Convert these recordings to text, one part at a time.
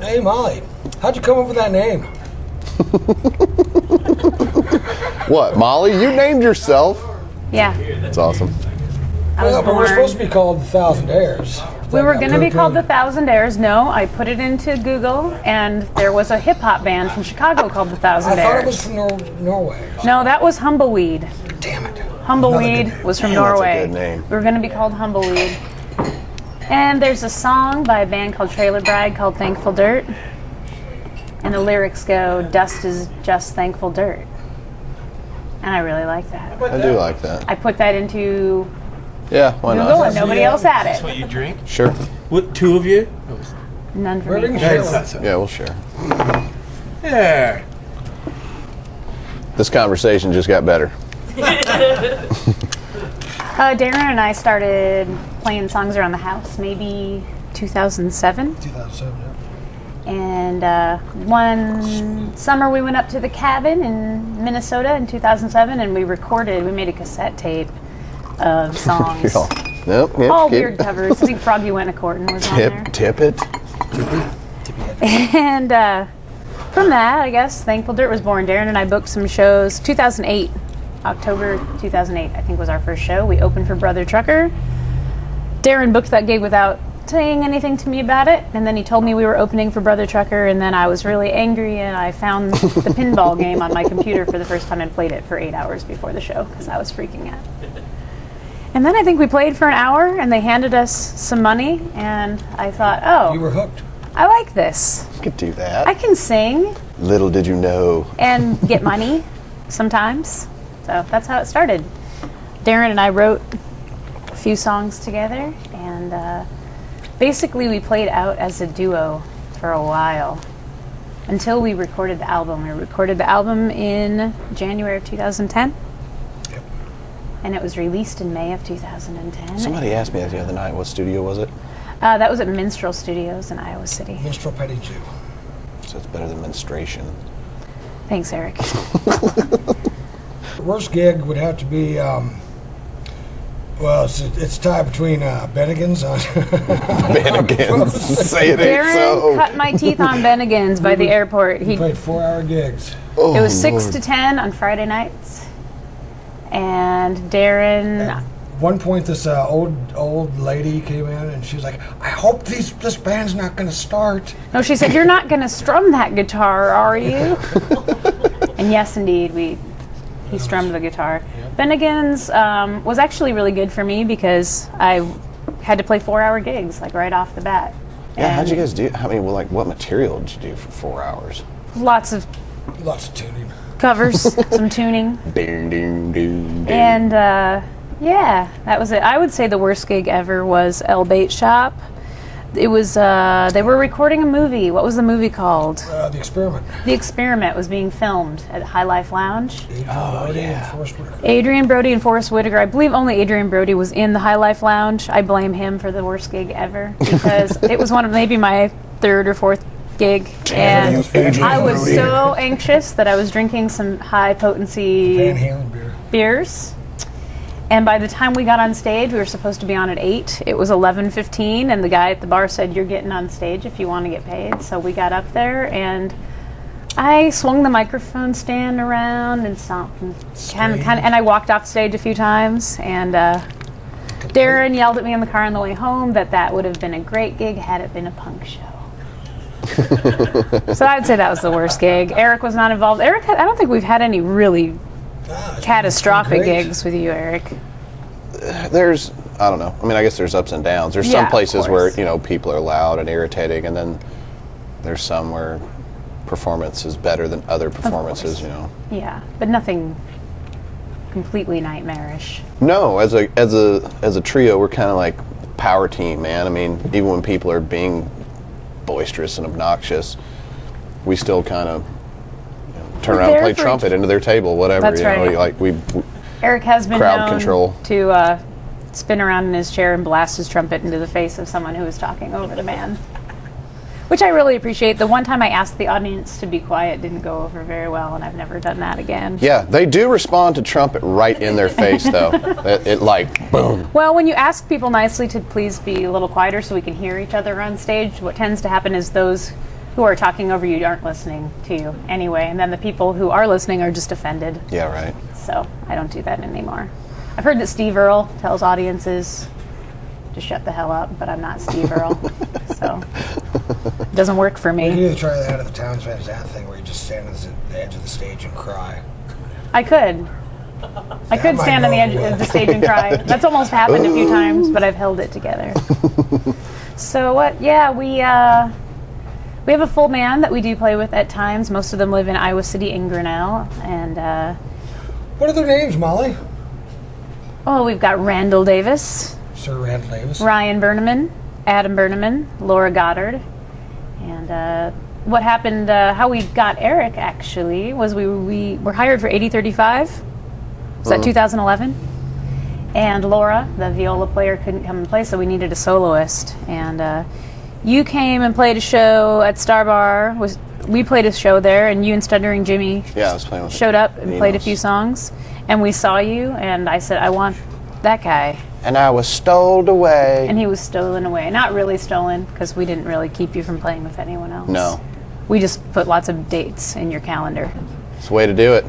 Hey, Molly, how'd you come up with that name? What, Molly? You named yourself? Yeah. That's awesome. Well, but we're supposed to be called the Thousandaires. We were going to be called the Thousandaires. No, I put it into Google, and there was a hip-hop band from Chicago called the Thousandaires. I thought it was from Norway. No, that was Humbleweed. Damn it. Humbleweed was from Norway. That's a good name. We were going to be called Humbleweed. And there's a song by a band called Trailer Bride called Thankful Dirt. And the lyrics go, dust is just thankful dirt. And I really like that. I do like that. I put that into Yeah, why Google not? and nobody else had That's it. what you drink? Sure. What, two of you? None for We're me. going to share one. Yeah, we'll share. Yeah. This conversation just got better. Darren and I started playing songs around the house maybe 2007. 2007, yeah. And one summer we went up to the cabin in Minnesota in 2007 and we made a cassette tape of songs. Yep, All weird covers. I think Froggy Went a Courtin' was on there. Tip it. And from that, I guess, Thankful Dirt was born. Darren and I booked some shows. 2008, October 2008, I think was our first show. We opened for Brother Trucker. Darren booked that gig without saying anything to me about it, and then he told me we were opening for Brother Trucker, and then I was really angry, and I found the pinball game on my computer for the first time and played it for 8 hours before the show because I was freaking out. And then I think we played for an hour, and they handed us some money, and I thought, oh, You were hooked. I like this. You could do that. I can sing Little did you know. and get money sometimes. So that's how it started. Darren and I wrote a few songs together, and basically we played out as a duo for a while until we recorded the album. We recorded the album in January of 2010. Yep. And it was released in May of 2010. Somebody asked me the other night, what studio was it? That was at Minstrel Studios in Iowa City. Minstrel Petty Jew. So it's better than menstruation. Thanks, Eric. The worst gig would have to be, well, it's tied between Bennigan's on. Bennigan's. Say it ain't Darren so. cut my teeth on Bennigan's by the airport. We played 4-hour gigs. Oh, It was 6 Lord. to 10 on Friday nights. And Darren, At one point, this old lady came in, and she was like, I hope this band's not going to start. no, she said, "You're not going to strum that guitar, are you?" And yes, indeed, he strummed the guitar. Bennigan's was actually really good for me because I had to play 4-hour gigs, like right off the bat. Yeah, how'd And you guys do? What material did you do for 4 hours? Lots of Lots of tuning. covers, some tuning. Ding, ding, ding, ding. And yeah, that was it. I would say the worst gig ever was El Bait Shop. It was, they were recording a movie. What was the movie called? The Experiment. The Experiment was being filmed at High Life Lounge. Adrian Brody and Forrest Whitaker. Adrian Brody and Forrest Whitaker. I believe only Adrian Brody was in the High Life Lounge. I blame him for the worst gig ever because it was one of maybe my third or fourth gig. And I was so anxious that I was drinking some high potency Van Halen beer. beers. And by the time we got on stage, we were supposed to be on at 8. It was 11:15, and the guy at the bar said, "You're getting on stage if you want to get paid." So we got up there, and I swung the microphone stand around and stomped, and and I walked off stage a few times. And Darren yelled at me in the car on the way home that would have been a great gig had it been a punk show. So I'd say that was the worst gig. Eric was not involved. Eric, I don't think we've had any really catastrophic gigs with you, Eric. I don't know. I guess there's ups and downs. There's Yeah, some of places where, course. people are loud and irritating, and then there's some where performance is better than other performances, Yeah, but nothing completely nightmarish. No, as a trio, we're kind of like power team, man. Even when people are being boisterous and obnoxious, we still kind of turn around and play trumpet into their table, whatever. That's right. We Eric has been crowd known control. to spin around in his chair and blast his trumpet into the face of someone who was talking over the band, which I really appreciate. The one time I asked the audience to be quiet didn't go over very well, and I've never done that again. Yeah, they do respond to trumpet right in their face, though. it like, boom. Well, when you ask people nicely to please be a little quieter so we can hear each other on stage, what tends to happen is those who are talking over you aren't listening to you anyway, and then the people who are listening are just offended. Yeah, right. So I don't do that anymore. I've heard that Steve Earle tells audiences to shut the hell up, but I'm not Steve Earle, so it doesn't work for You me. need to try that at the Towns Van Zandt thing where you just stand at the edge of the stage and cry. I could might stand on the go edge well. of the stage and cry. That's almost happened a few times, but I've held it together. So what? Yeah, we have a full band that we do play with at times. Most of them live in Iowa City and Grinnell, and What are their names, Molly? we've got Randall Davis, Sir Randall Davis. Ryan Berneman, Adam Berneman, Laura Goddard, and what happened? How we got Erik actually was we were hired for 8035. Was that 2011? And Laura, the viola player, couldn't come and play, so we needed a soloist. And you came and played a show at Star Bar. We played a show there, and you and Stuttering Jimmy Yeah, I was playing with showed up and played a Ninos. few songs. And we saw you, and I said, I want that guy. And I was stowed away. And he was stolen away. Not really stolen, because we didn't really keep you from playing with anyone else. No. We just put lots of dates in your calendar. It's the way to do it.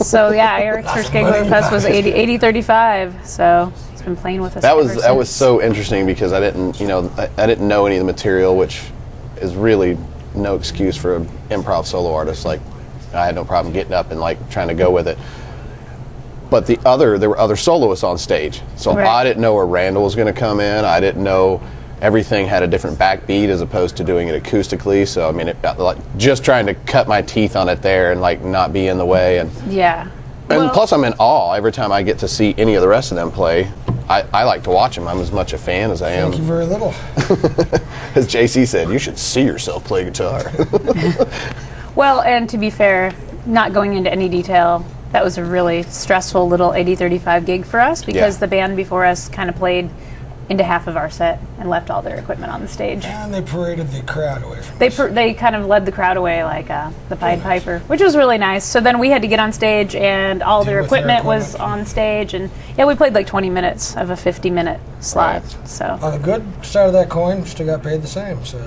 So yeah, Erik's first gig with us was 8035. So he's been playing with us. That ever was since. so interesting because I didn't know any of the material, which is really no excuse for an improv solo artist. Like, I had no problem getting up and like trying to go with it. But there were other soloists on stage, so Right. I didn't know where Randall was going to come in. I didn't know everything had a different backbeat as opposed to doing it acoustically. So I mean, just trying to cut my teeth on it there and like not be in the way. And Yeah. plus, I'm in awe every time I get to see any of the rest of them play. I like to watch them. I'm as much a fan as I am. Thank you very little. As JC said, you should see yourself play guitar. Well, and to be fair, not going into any detail, that was a really stressful little 8035 gig for us because Yeah. the band before us kind of played into half of our set and left all their equipment on the stage. And they paraded the crowd away from They us. they kind of led the crowd away like the Pied Piper, which was really nice. So then we had to get on stage, and all their Deal with their equipment was equipment. on stage, and yeah, we played like 20 minutes of a 50-minute slot. Right. So On the good side of that coin, still got paid the same. So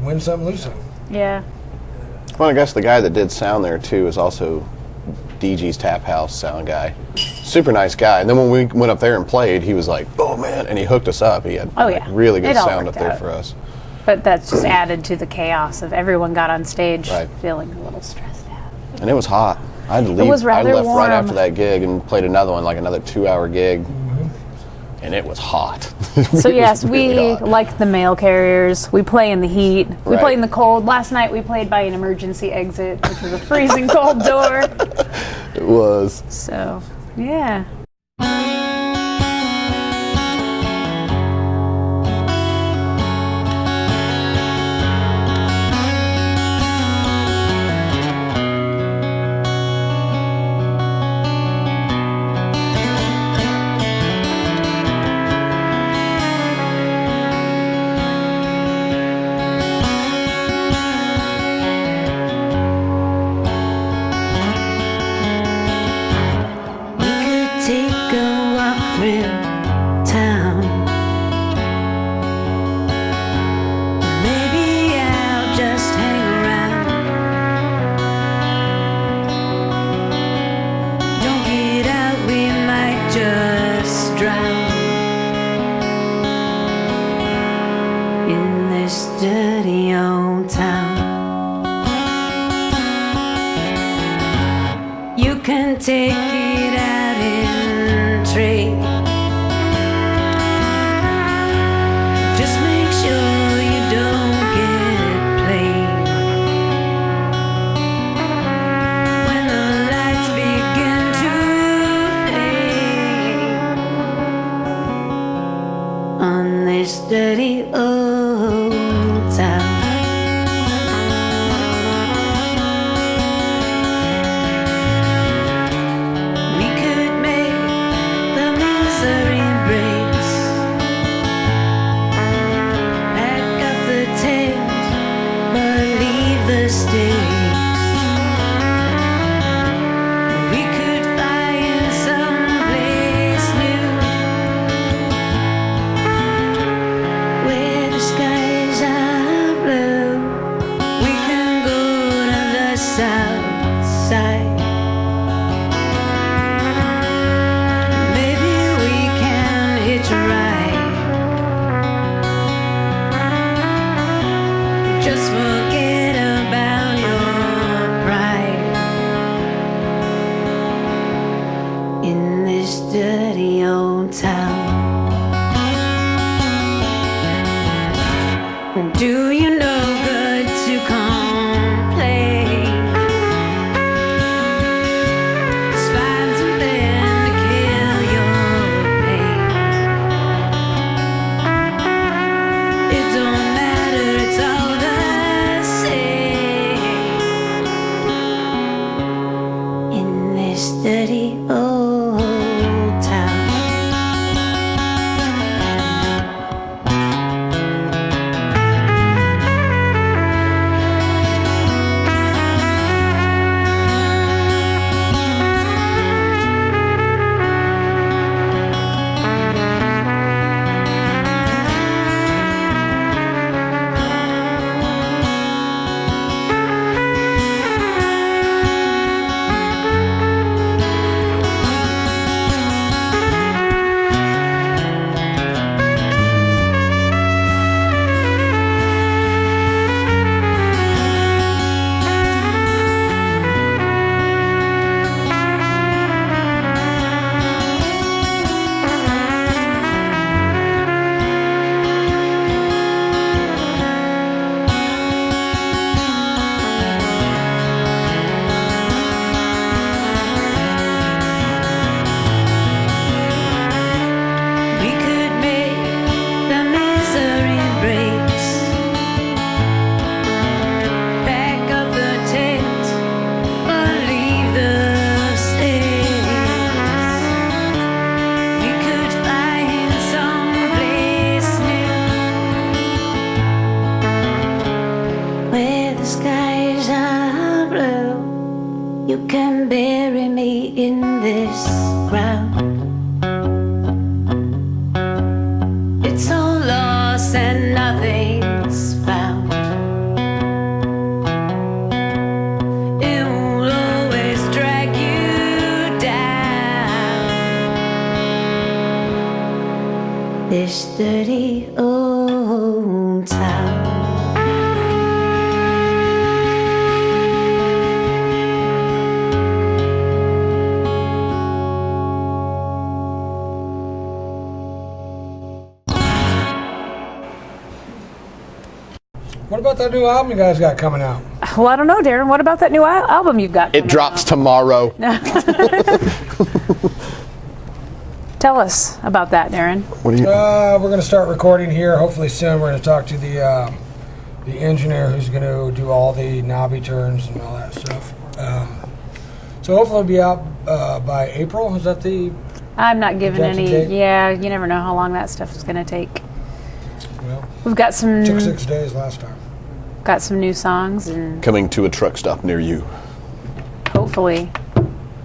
win some, lose some. yeah, Well, I guess the guy that did sound there too is also DG's Tap House sound guy. Super nice guy. And then when we went up there and played, he was like, "Oh man!" and he hooked us up. He had Oh, like, yeah. really good It all sound up worked there out. for us. but that's just added to the chaos of everyone got on stage Right. feeling a little stressed out. And it was hot. I had to leave. was rather I left right warm. after that gig and played another one, like another 2-hour gig. And it was hot. So It yes, was really we hot. like the mail carriers. We play in the heat. We Right. play in the cold. Last night we played by an emergency exit, which was a freezing cold door. It was. So yeah. We could take a walk through town. Maybe I'll just hang around. Don't get out, we might just drown in this dirty old town. You can take it out in trade. Just make sure you don't get played. When the lights begin to fade on this dirty old town. We could make the misery breaks. Pack up the tent, but leave the stakes. We could find someplace new where the skies Do you know good to complain? Just find something to kill your pain. It don't matter, it's all the same in this dirty old town. We could make the misery breaks. Pack up the tent or leave the states. We could find some place new where the skies are blue. You can bury me in this ground. It's all lost and nothing's found. It will always drag you down. This dirty old town. What about that new album you guys got coming out? Well, I don't know, Darren. What about that new album you've got? It coming drops out? tomorrow. Tell us about that, Darren. What do you? We're going to start recording here. Hopefully soon. We're going to talk to the engineer who's going to do all the knobby turns and all that stuff. So hopefully it'll be out by April. Is that the? I'm not giving Projected any. date? Yeah, you never know how long that stuff is going to take. Well, We've got some took 6 days last time. got some new songs, and Coming to a truck stop near you. hopefully,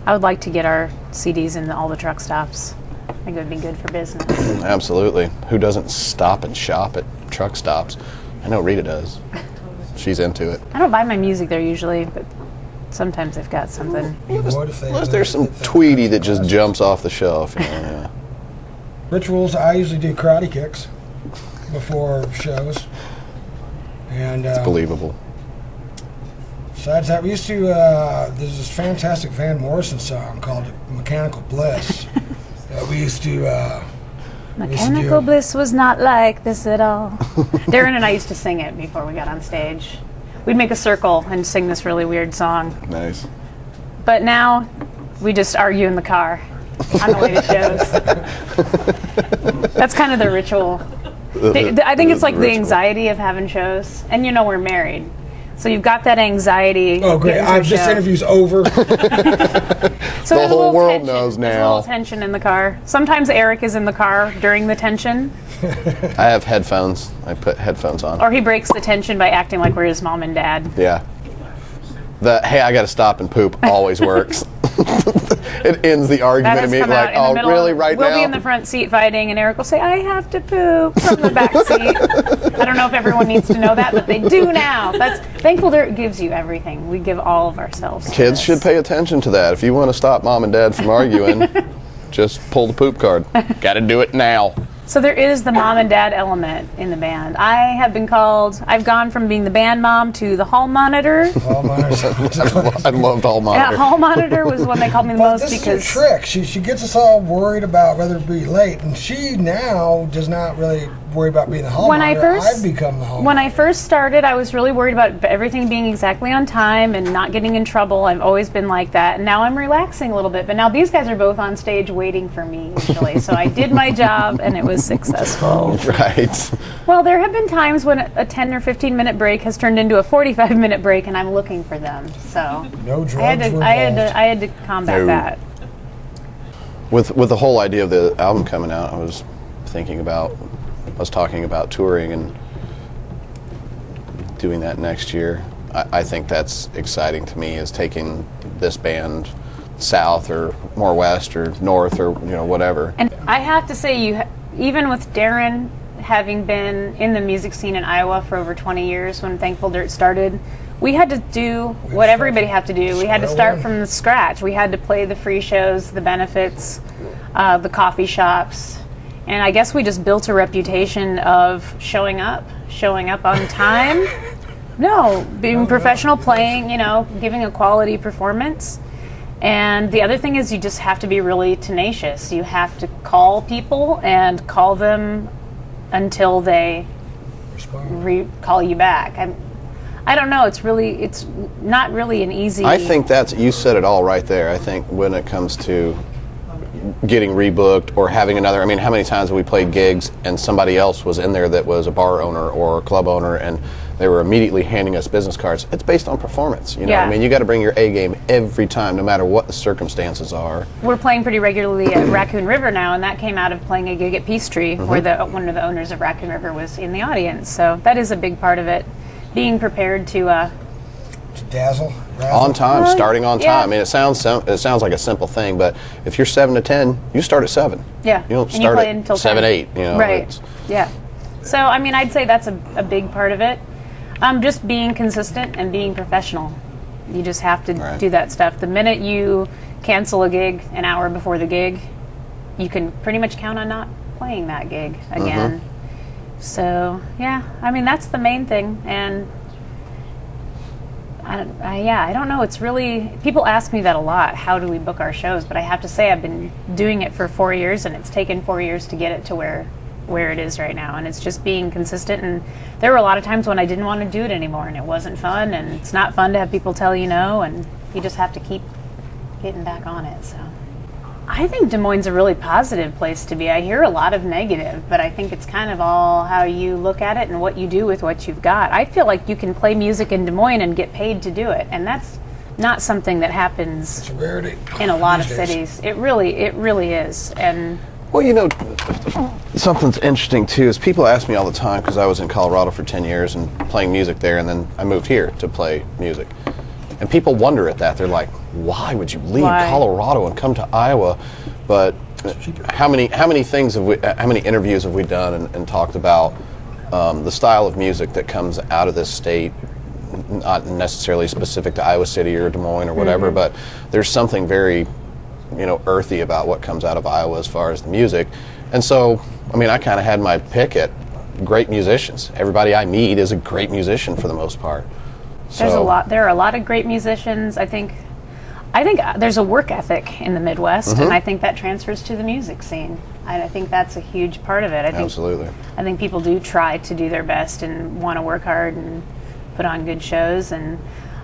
I would like to get our CDs in all the truck stops. I think it would be good for business. Absolutely. Who doesn't stop and shop at truck stops? I know Rita does. She's into it. I don't buy my music there usually, but sometimes they've got something. You would if they Unless had there's some if they- Tweety that just jumps off the shelf. Yeah. Rituals. I usually do karate kicks before shows. And Believable. besides that, we used to. There's this fantastic Van Morrison song called "Mechanical Bliss." that we used to. Mechanical Bliss was not like this at all. Darren and I used to sing it before we got on stage. We'd make a circle and sing this really weird song. Nice. But now we just argue in the car on the way to shows. That's kind of the ritual. I think it's like the ritual. anxiety of having shows. And you know we're married. So you've got that anxiety. Oh, great! getting through This show. interview's over. So The there's a whole little world tension. knows There's a now. little tension in the car. Sometimes Erik is in the car during the tension, I have headphones. I put headphones on. or he breaks the tension by acting like we're his mom and dad. Yeah. The hey, I got to stop and poop always works. It ends the That argument has immediately. come out Like, in the oh, middle. really? Right we'll now? be in the front seat fighting, and Erik will say, "I have to poop" from the back seat. I don't know if everyone needs to know that, but they do now. That's Thankful Dirt gives you everything. We give all of ourselves. to Kids this. should pay attention to that. If you want to stop mom and dad from arguing, just pull the poop card. Got to do it now. So there is the mom and dad element in the band. I've gone from being the band mom to the hall monitor. All mine I loved all monitor. Yeah, hall monitor was when they called me the Well, most this because is her trick. She gets us all worried about whether it be late, and she now does not really worry about being the homeowner. When I first- I've become the homeowner. When I first started, I was really worried about everything being exactly on time and not getting in trouble. I've always been like that. And now I'm relaxing a little bit. But now these guys are both on stage waiting for me usually. So I did my job and it was successful. Right. Well, there have been times when a 10 or 15-minute break has turned into a 45-minute break and I'm looking for them. So No drugs I had to, were I had involved. to, I had to combat No. that. With the whole idea of the album coming out, I was talking about touring and doing that next year. I think that's exciting to me, is taking this band south or more west or north or whatever. And I have to say, even with Darren having been in the music scene in Iowa for over 20 years when Thankful Dirt started, we had to do what everybody had to do. We had to start from the scratch. We had to play the free shows, the benefits, the coffee shops. And I guess we just built a reputation of showing up on time. No, being professional, playing, giving a quality performance. And the other thing is you just have to be really tenacious. You have to call people and call them until they call you back. I don't know. It's not really an easy. I think you said it all right there. I think when it comes to getting rebooked or having another, I mean, how many times have we played gigs and somebody else was in there that was a bar owner or a club owner and they were immediately handing us business cards? It's based on performance. Yeah. I mean, you got to bring your A game every time, no matter what the circumstances are. We're playing pretty regularly at Raccoon River now, and that came out of playing a gig at Peachtree, where one of the owners of Raccoon River was in the audience. So that is a big part of it, being prepared to dazzle. On time, starting on time. yeah. I mean, it sounds like a simple thing, but if you're 7 to 10, you start at 7. Yeah. You don't And you start play at until 7, 10. 8. Right. it's- Yeah. So, I mean, I'd say that's a big part of it. Just being consistent and being professional. You just have to do that stuff. The minute you cancel a gig an hour before the gig, you can pretty much count on not playing that gig again. So, yeah, I mean, that's the main thing. And I don't know. It's really, people ask me that a lot. How do we book our shows? But I have to say I've been doing it for 4 years, and it's taken 4 years to get it to where it is right now. And it's just being consistent. And there were a lot of times when I didn't want to do it anymore, and it wasn't fun. And it's not fun to have people tell you no, and you just have to keep getting back on it. So I think Des Moines is a really positive place to be. I hear a lot of negative, but I think it's kind of all how you look at it and what you do with what you've got. I feel like you can play music in Des Moines and get paid to do it, and that's not something that happens It's a rarity in a lot of these days. cities. It really is. And Well, something's interesting too is people ask me all the time, because I was in Colorado for 10 years and playing music there, and then I moved here to play music. And people wonder at that. They're like, why would you leave Colorado and come to Iowa? But how many interviews have we done and talked about the style of music that comes out of this state, not necessarily specific to Iowa City or Des Moines or whatever, but there's something very, earthy about what comes out of Iowa as far as the music. And so, I mean, I kind of had my pick at great musicians. Everybody I meet is a great musician for the most part. there are a lot of great musicians. I think there's a work ethic in the Midwest, and I think that transfers to the music scene. I think that's a huge part of it. Absolutely. I think people do try to do their best and want to work hard and put on good shows. And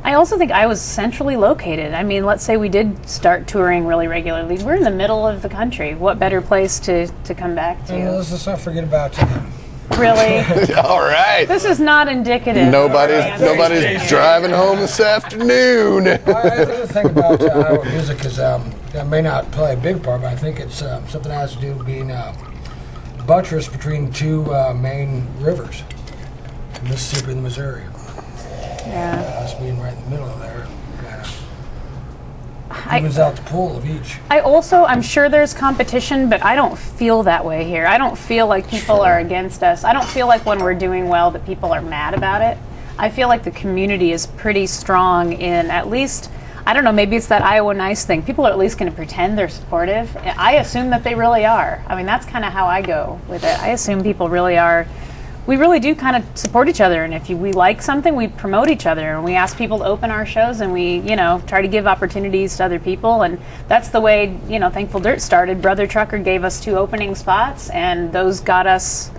I also think I was centrally located. I mean, let's say we did start touring really regularly. We're in the middle of the country. What better place to come back to? And let's not forget about them. Really? All right. This is not indicative. Nobody's driving home this afternoon. I think the thing about Iowa music is that may not play a big part, but I think it's something that has to do with being buttress between two main rivers, the Mississippi and the Missouri. Yeah. Us being right in the middle of there. Evens out the pool of each. I'm sure there's competition, but I don't feel that way here. I don't feel like people are against us. I don't feel like when we're doing well that people are mad about it. I feel like the community is pretty strong in, at least, I don't know, maybe it's that Iowa Nice thing. People are at least going to pretend they're supportive. I assume that they really are. I mean, that's kind of how I go with it. I assume people really are. We really do kind of support each other, and if we like something, we promote each other, and we ask people to open our shows, and we, try to give opportunities to other people, and that's the way, Thankful Dirt started. Brother Trucker gave us 2 opening spots, and those got us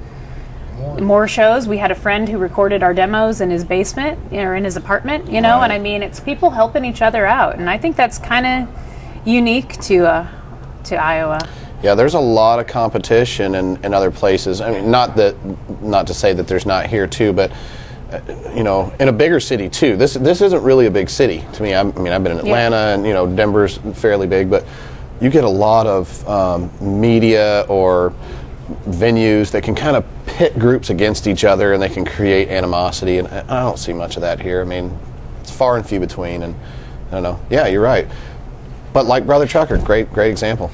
more shows. We had a friend who recorded our demos in his basement or in his apartment, you know, Right. and I mean, it's people helping each other out, and I think that's kind of unique to Iowa. Yeah, there's a lot of competition in other places. I mean, not to say that there's not here too, but you know, in a bigger city too. This isn't really a big city to me. I mean, I've been in Atlanta, and you know, Denver's fairly big, but you get a lot of media or venues that can kind of pit groups against each other, and they can create animosity, and I don't see much of that here. I mean, it's far and few between, and I don't know. Yeah, you're right. But like Brother Trucker, great example.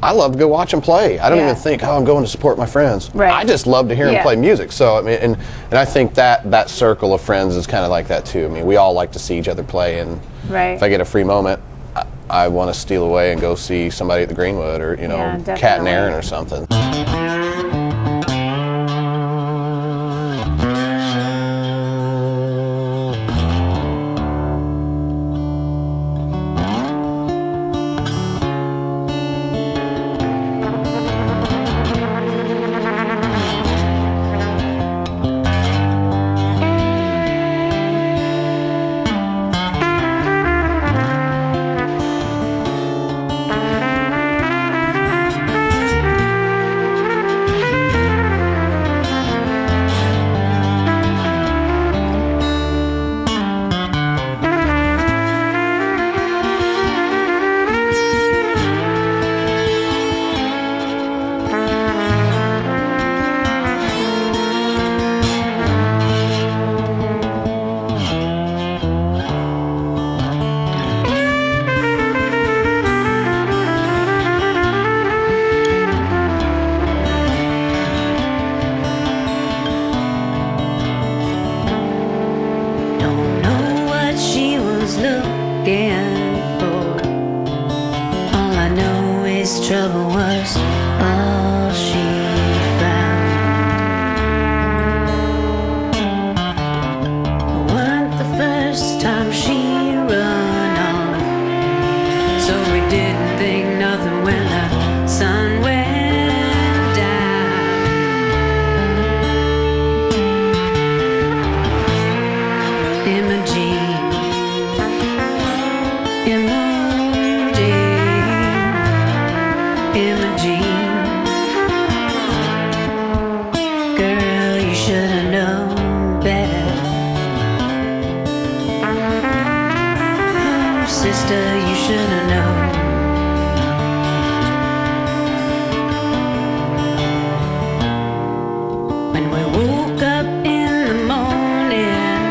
I love to go watch him play. I don't even think, oh, I'm going to support my friends. Right. I just love to hear him play music. So I mean, and I think that circle of friends is kind of like that too. I mean, we all like to see each other play, and if I get a free moment, I want to steal away and go see somebody at the Greenwood, or you know, Cat and Aaron or something. Trouble was all she found. It weren't the first time she run off, so we didn't think nothing when the sun went down. Imogene, Imogene, girl, you should have known better. Oh, sister, you should have known. When we woke up in the morning,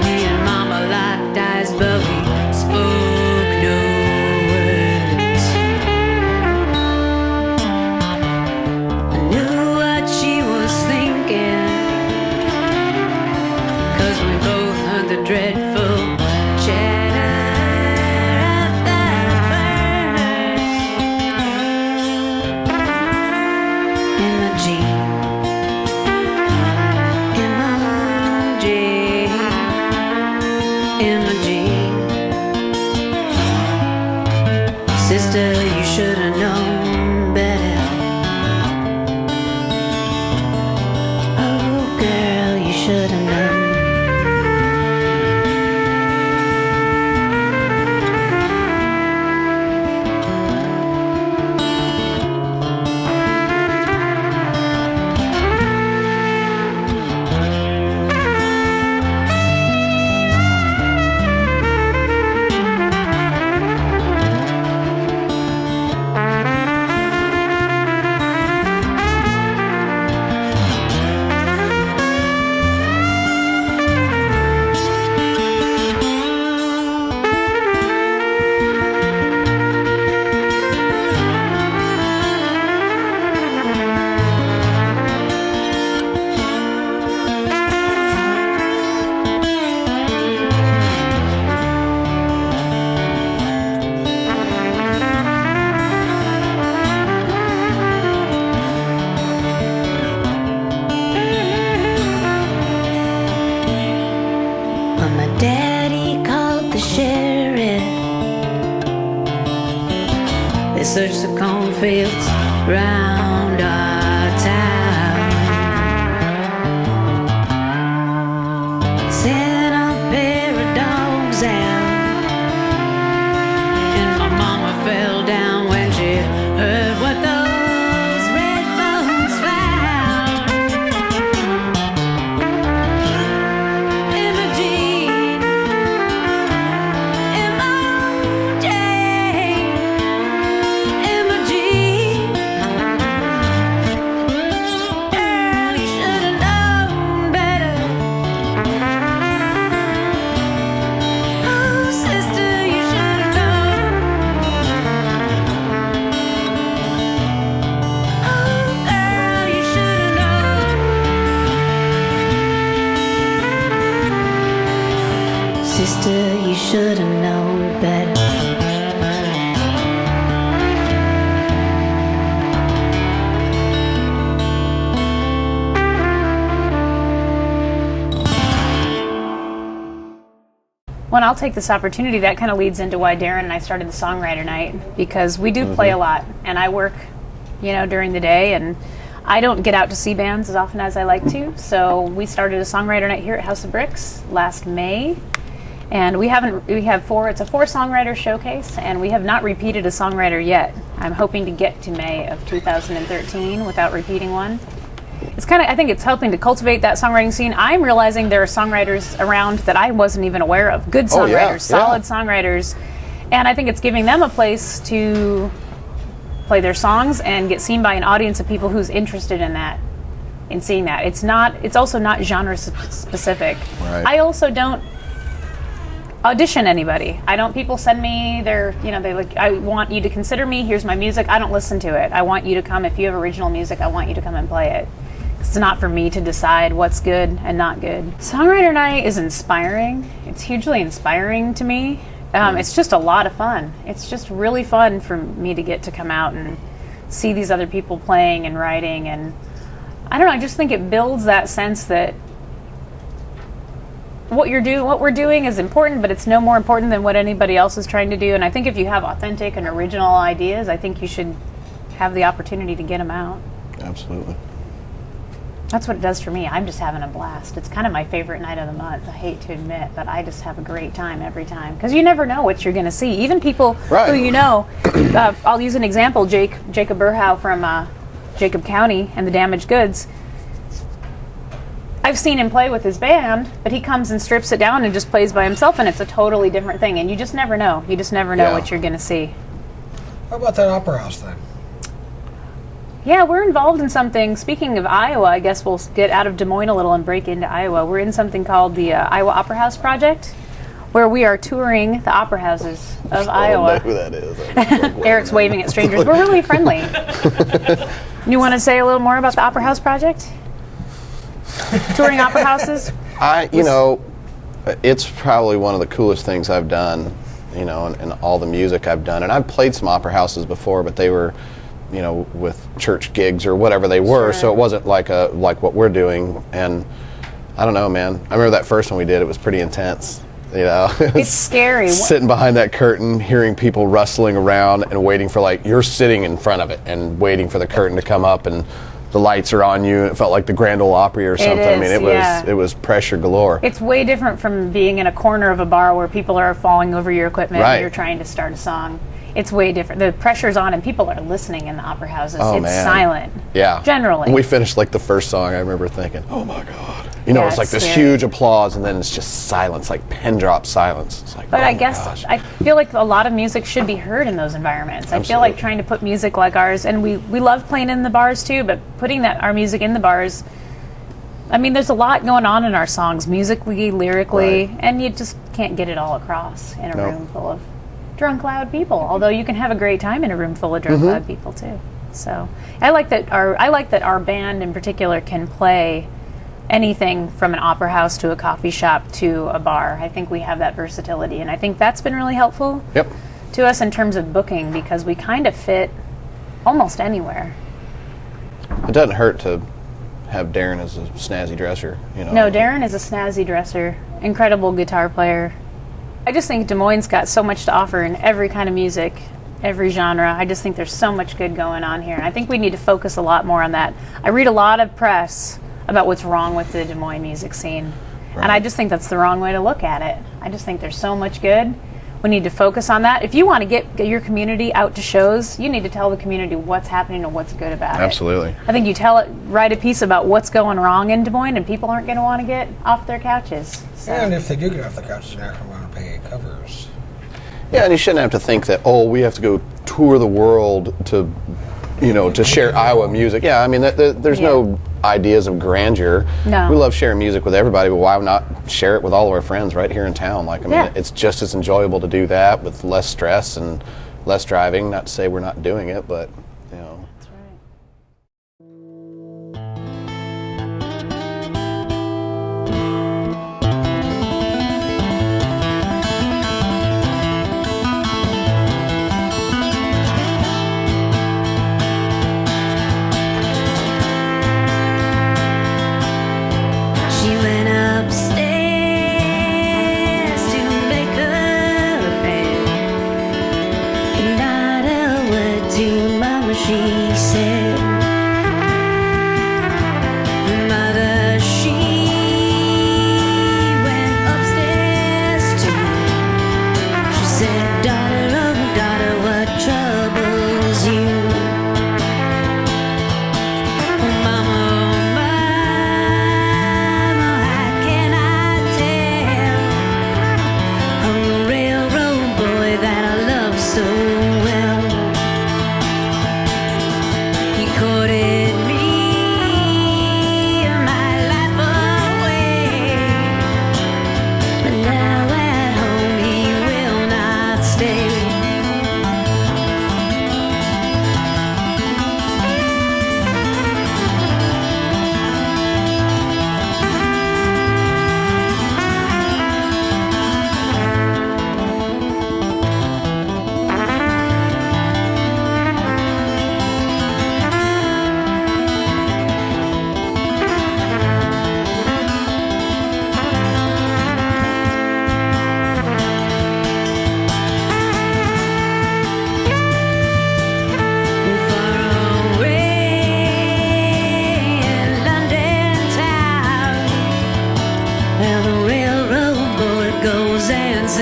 me and Mama locked eyes, but we spoke no words. I knew what she was thinking, 'cause we both heard the dreadful chatter of that bird. Imogene, Imogene, sister, you should have known better. Oh, girl, you should have known. When my daddy called the sheriff, they searched the cornfields round our town. Sister, you should have known better. Well, I'll take this opportunity. That kind of leads into why Darren and I started the Songwriter Night, because we do play a lot, and I work, during the day, and I don't get out to see bands as often as I like to. So we started a Songwriter Night here at House of Bricks last May, and it's a 4 songwriter showcase, and we have not repeated a songwriter yet. I'm hoping to get to May of 2013 without repeating one. I think it's helping to cultivate that songwriting scene. I'm realizing there are songwriters around that I wasn't even aware of. Good songwriters, solid songwriters. And I think it's giving them a place to play their songs and get seen by an audience of people who's interested in that, in seeing that. It's also not genre specific. Right. I also don't audition anybody. People send me I want you to consider me, here's my music. I don't listen to it. I want you to come. If you have original music, I want you to come and play it. It's not for me to decide what's good and not good. Songwriter Night is inspiring. It's hugely inspiring to me. It's just a lot of fun. It's just really fun for me to get to come out and see these other people playing and writing, and I don't know, I just think it builds that sense that what we're doing is important, but it's no more important than what anybody else is trying to do. And I think if you have authentic and original ideas, I think you should have the opportunity to get them out. Absolutely. That's what it does for me. I'm just having a blast. It's kind of my favorite night of the month. I hate to admit, but I just have a great time every time. Because you never know what you're going to see. Even people who you know, I'll use an example, Jacob Burhow from Jacob County and the Damaged Goods. I've seen him play with his band, but he comes and strips it down and just plays by himself, and it's a totally different thing. And you just never know. You just never know what you're going to see. How about that Opera House thing? Yeah, we're involved in something. Speaking of Iowa, I guess we'll get out of Des Moines a little and break into Iowa. We're in something called the Iowa Opera House Project, where we are touring the opera houses of Iowa. I don't know who that is. Eric's waving at strangers. We're really friendly. You want to say a little more about the Opera House Project? Touring opera houses? It's probably one of the coolest things I've done, and all the music I've done. And I've played some opera houses before, but they were with church gigs or whatever they were, so it wasn't like what we're doing. And I don't know, man. I remember that first one we did. It was pretty intense. It's scary. Sitting behind that curtain, hearing people rustling around and waiting for you're sitting in front of it and waiting for the curtain to come up and the lights are on you. It felt like the Grand Ole Opry or something. It was pressure galore. It's way different from being in a corner of a bar where people are falling over your equipment and you're trying to start a song. It's way different. The pressure's on and people are listening in the opera houses. It's silent. Yeah. Generally. When we finished the first song, I remember thinking, oh my God. It's like this huge applause and then it's just silence, like pin drop silence. It's like, but I guess I feel like a lot of music should be heard in those environments. Absolutely. I feel like trying to put music like ours, and we love playing in the bars too, but putting our music in the bars, there's a lot going on in our songs, musically, lyrically, and you just can't get it all across in a room full of drunk, loud people. Although you can have a great time in a room full of drunk, loud people too. So I like that our band in particular can play anything from an opera house to a coffee shop to a bar. I think we have that versatility, and I think that's been really helpful to us in terms of booking, because we kind of fit almost anywhere. It doesn't hurt to have Darren as a snazzy dresser, No, Darren is a snazzy dresser, incredible guitar player. I just think Des Moines got so much to offer in every kind of music, every genre. I just think there's so much good going on here, and I think we need to focus a lot more on that. I read a lot of press about what's wrong with the Des Moines music scene, and I just think that's the wrong way to look at it. I just think there's so much good. We need to focus on that. If you want to get your community out to shows, you need to tell the community what's happening and what's good about it. Absolutely. I think you write a piece about what's going wrong in Des Moines, and people aren't going to want to get off their couches. So. And if they do get off the couches, they're not going to want to pay covers. Yeah, and you shouldn't have to think that, we have to go tour the world to share Iowa music. Yeah, there's no ideas of grandeur. No. We love sharing music with everybody, but why not share it with all of our friends right here in town? It's just as enjoyable to do that with less stress and less driving. Not to say we're not doing it, but That's right.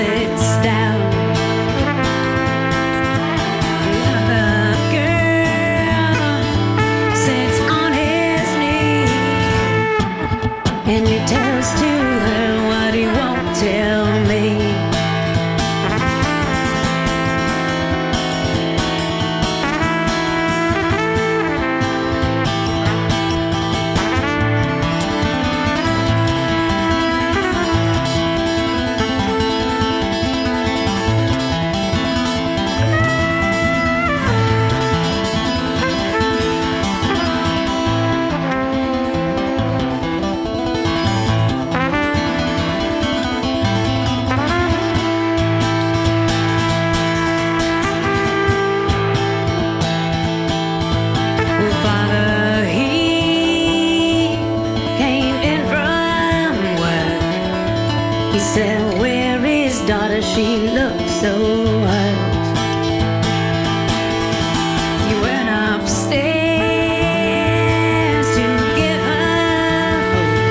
sits down. Another girl sits on his knee, and he tells to her what he won't tell me. Said, where is daughter? She looked so hurt. He went upstairs to give her hope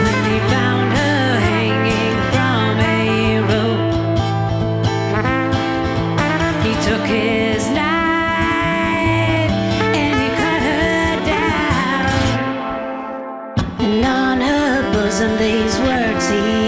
when he found her hanging from a rope. He took his knife and he cut her down, and on her bosom these words he